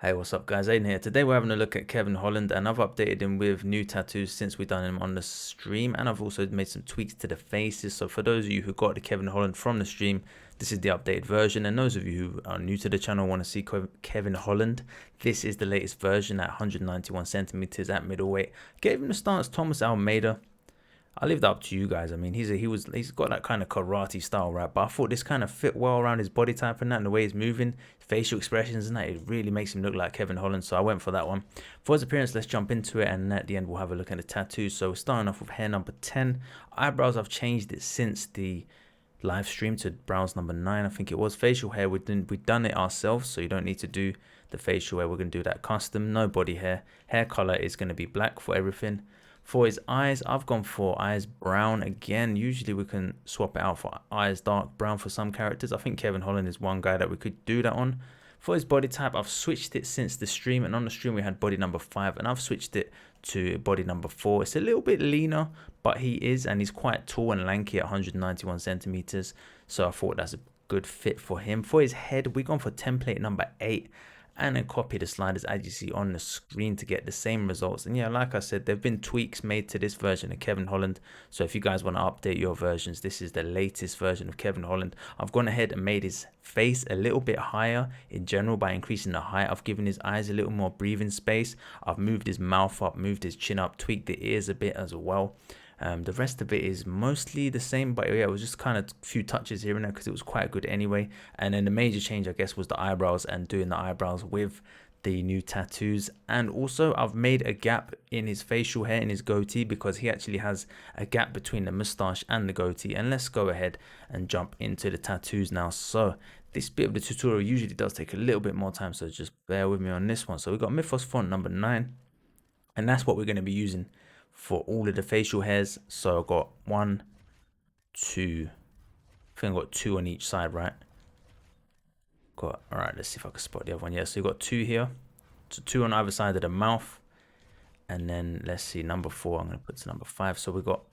Hey, what's up guys, Aiden here. Today we're having a look at Kevin Holland, and I've updated him with new tattoos since we've done him on the stream, and I've also made some tweaks to the faces. So for those of you who got the Kevin Holland from the stream, this is the updated version, and those of you who are new to the channel want to see Kevin Holland, this is the latest version at 191 centimeters at middleweight. Gave him the stance Thomas Almeida. I leave that up to you guys. I mean, he's got that kind of karate style, right? But I thought this kind of fit well around his body type and that, and the way he's moving, facial expressions and that. It really makes him look like Kevin Holland, so I went for that one. For his appearance, let's jump into it, and at the end we'll have a look at the tattoos. So we're starting off with hair number 10. Eyebrows, I've changed it since the live stream to brows number 9, I think it was. Facial hair, we've done it ourselves, so you don't need to do the facial hair. We're going to do that custom. No body hair. Hair color is going to be black for everything. For his eyes, I've gone for eyes brown again. Usually we can swap it out for eyes dark brown for some characters. I think Kevin Holland is one guy that we could do that on. For his body type, I've switched it since the stream, and on the stream we had body number 5, and I've switched it to body number 4. It's a little bit leaner, but he's quite tall and lanky at 191 centimeters, so I thought that's a good fit for him. For his head, we've gone for template number 8, and then copy the sliders as you see on the screen to get the same results. And yeah, like I said, there have been tweaks made to this version of Kevin Holland, so if you guys want to update your versions, this is the latest version of Kevin Holland. I've gone ahead and made his face a little bit higher in general by increasing the height. I've given his eyes a little more breathing space. I've moved his mouth up, moved his chin up, tweaked the ears a bit as well. The rest of it is mostly the same, but yeah, it was just kind of a few touches here and there because it was quite good anyway. And then the major change, I guess, was the eyebrows and doing the eyebrows with the new tattoos. And also I've made a gap in his facial hair, in his goatee, because he actually has a gap between the mustache and the goatee. And let's go ahead and jump into the tattoos now. So this bit of the tutorial usually does take a little bit more time, so just bear with me on this one. So we've got Mythos font number 9, and that's what we're going to be using for all of the facial hairs. So I've got 1, 2, I think I've got 2 on each side, right? All right, let's see if I can spot the other one. Yeah, so you've got 2 here, so 2 on either side of the mouth, and then let's see, number 4 I'm going to put to number 5. So we've got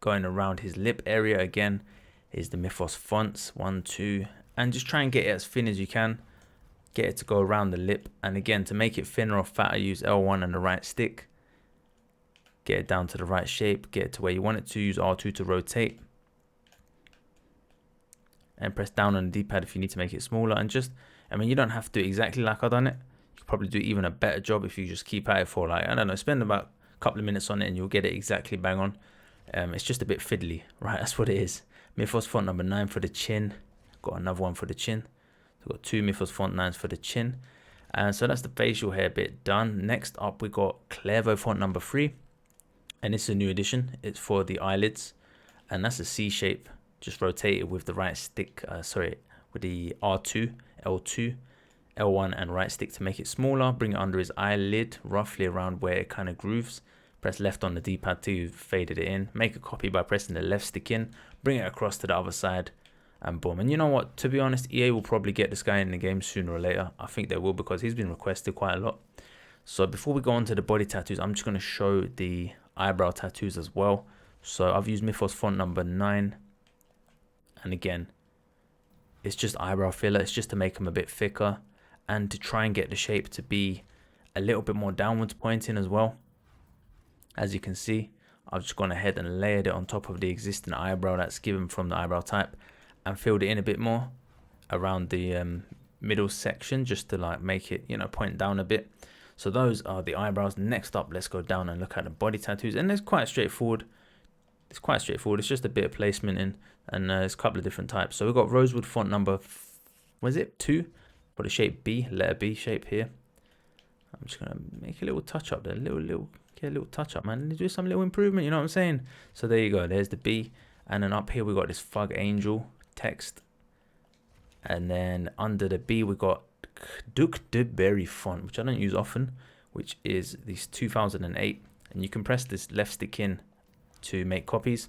going around his lip area again is the Mythos fonts, 1, 2, and just try and get it as thin as you can. Get it to go around the lip, and again, to make it thinner or fatter, use L1 and the right stick. Get it down to the right shape, get it to where you want it to. Use R2 to rotate, and press down on the D-pad if you need to make it smaller. And just, I mean, you don't have to do exactly like I've done it. You could probably do even a better job if you just keep at it for, like, I don't know, spend about a couple of minutes on it and you'll get it exactly bang on. It's just a bit fiddly, right? That's what it is. Mythos font number 9 for the chin. Got another one for the chin. So I've got 2 Mythos font 9s for the chin. And so that's the facial hair bit done. Next up, we got Clairvo font number 3. And it's a new addition. It's for the eyelids, and that's a C shape. Just rotate it with the right stick, with the R2, L2, L1 and right stick to make it smaller. Bring it under his eyelid, roughly around where it kind of grooves. Press left on the D-pad to fade it in. Make a copy by pressing the left stick in. Bring it across to the other side, and boom. And you know what, to be honest, EA will probably get this guy in the game sooner or later. I think they will, because he's been requested quite a lot. So before we go on to the body tattoos, I'm just going to show the eyebrow tattoos as well. So I've used Mythos font number 9, and again, it's just eyebrow filler. It's just to make them a bit thicker and to try and get the shape to be a little bit more downwards pointing as well. As you can see, I've just gone ahead and layered it on top of the existing eyebrow that's given from the eyebrow type, and filled it in a bit more around the middle section, just to like make it, you know, point down a bit. So those are the eyebrows. Next up, let's go down and look at the body tattoos. And it's quite straightforward. It's just a bit of placement in, and there's a couple of different types. So we've got Rosewood font number, what is it, 2? For the shape B, letter B shape here. I'm just gonna make a little touch up there, get a little touch up, man. Do some little improvement, you know what I'm saying? So there you go. There's the B, and then up here we got this Thug Angel text, and then under the B we got Duc de Berry font, which I don't use often, which is this 2008, and you can press this left stick in to make copies,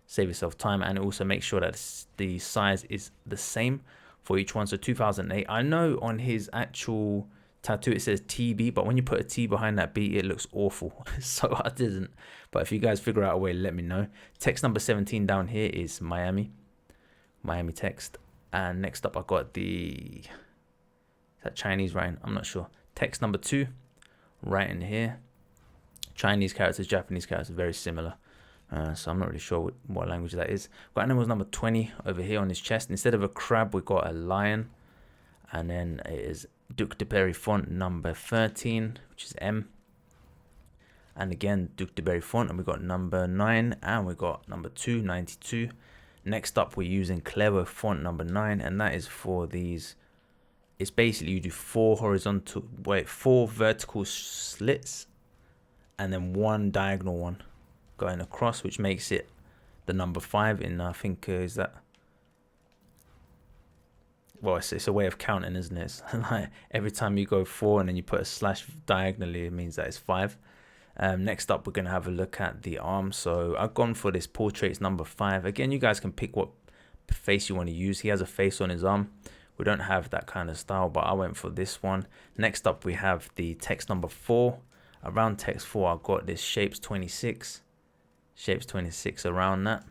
save yourself time, and also make sure that the size is the same for each one. So 2008, I know on his actual tattoo it says TB, but when you put a T behind that B, it looks awful. So I didn't, but if you guys figure out a way, let me know. Text number 17 down here is Miami text, and next up I got the, is that Chinese writing? I'm not sure. Text number 2, right in here. Chinese characters, Japanese characters, very similar. So I'm not really sure what language that is. Got animals number 20 over here on his chest. Instead of a crab, we got a lion. And then it is Duc de Berry font number 13, which is M. And again, Duc de Berry font, and we got number 9, and we got number 2, 92. Next up, we're using Clever font number 9, and that is for these. It's basically you do 4 vertical slits, and then 1 diagonal one going across, which makes it the number 5 in, I think, is that, well, it's a way of counting, isn't it? It's like every time you go 4 and then you put a slash diagonally, it means that it's 5. Next up, we're going to have a look at the arm. So I've gone for this portraits number 5. Again, you guys can pick what face you want to use. He has a face on his arm. We don't have that kind of style, but I went for this one. Next up, we have the text number 4. Around text 4, I've got this shapes 26. Shapes 26 around that.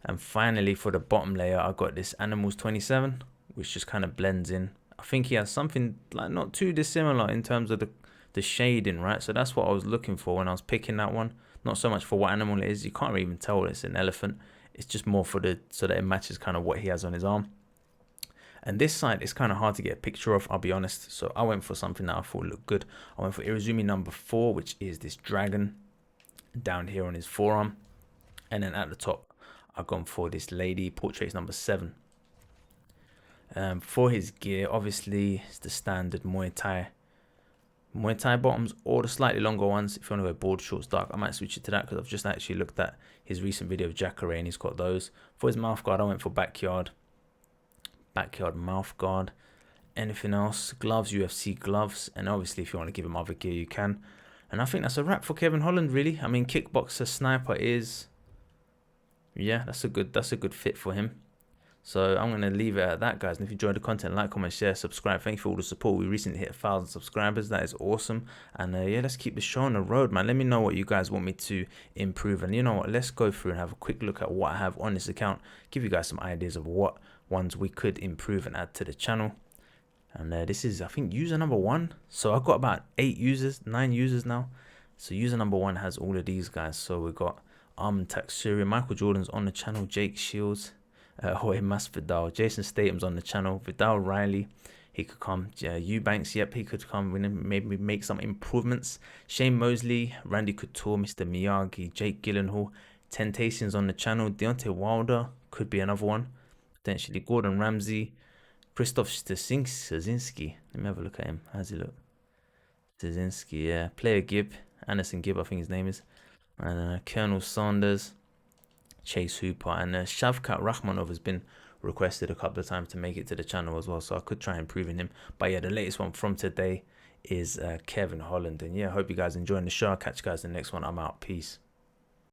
And finally, for the bottom layer, I've got this animals 27, which just kind of blends in. I think he has something like not too dissimilar in terms of the shading, right? So that's what I was looking for when I was picking that one. Not so much for what animal it is. You can't really even tell it's an elephant. It's just more for so that it matches kind of what he has on his arm. And this side is kind of hard to get a picture of, I'll be honest. So I went for something that I thought looked good. I went for Irizumi number 4, which is this dragon down here on his forearm. And then at the top, I've gone for this lady, portraits number 7. For his gear, obviously, it's the standard Muay Thai bottoms, or the slightly longer ones. If you want to wear board shorts dark, I might switch it to that because I've just actually looked at his recent video of Jacare and he's got those. For his mouth guard, I went for backyard mouth guard. Anything else? Gloves, UFC gloves, and obviously if you want to give him other gear, you can. And I think that's a wrap for Kevin Holland, really. I mean, kickboxer sniper is, yeah, that's a good fit for him. So I'm going to leave it at that, guys. And if you enjoyed the content, like, comment, share, subscribe. Thank you for all the support. We recently hit 1,000 subscribers. That is awesome. And yeah, let's keep the show on the road, man. Let me know what you guys want me to improve. And you know what? Let's go through and have a quick look at what I have on this account. Give you guys some ideas of what ones we could improve and add to the channel. And this is, I think, user number 1. So I've got about 9 users now. So user number 1 has all of these guys. So we've got Armin Taksuri, Michael Jordan's on the channel, Jake Shields, Jorge Masvidal, Jason Statham's on the channel, Vidal Riley, he could come, Eubanks, yep, he could come, maybe make some improvements, Shane Mosley, Randy Couture, Mr. Miyagi, Jake Gyllenhaal, Temptations on the channel, Deontay Wilder, could be another one, potentially Gordon Ramsay, Krzysztof Stasinski, let me have a look at him, how's he look, Stasinski, yeah, Player Gibb, Anderson Gibb, I think his name is, and Colonel Saunders, Chase Hooper, and Shavkat Rakhmonov has been requested a couple of times to make it to the channel as well, so I could try improving him. But yeah, the latest one from today is Kevin Holland. And yeah, I hope you guys enjoying the show. I'll catch you guys in the next one. I'm out. Peace.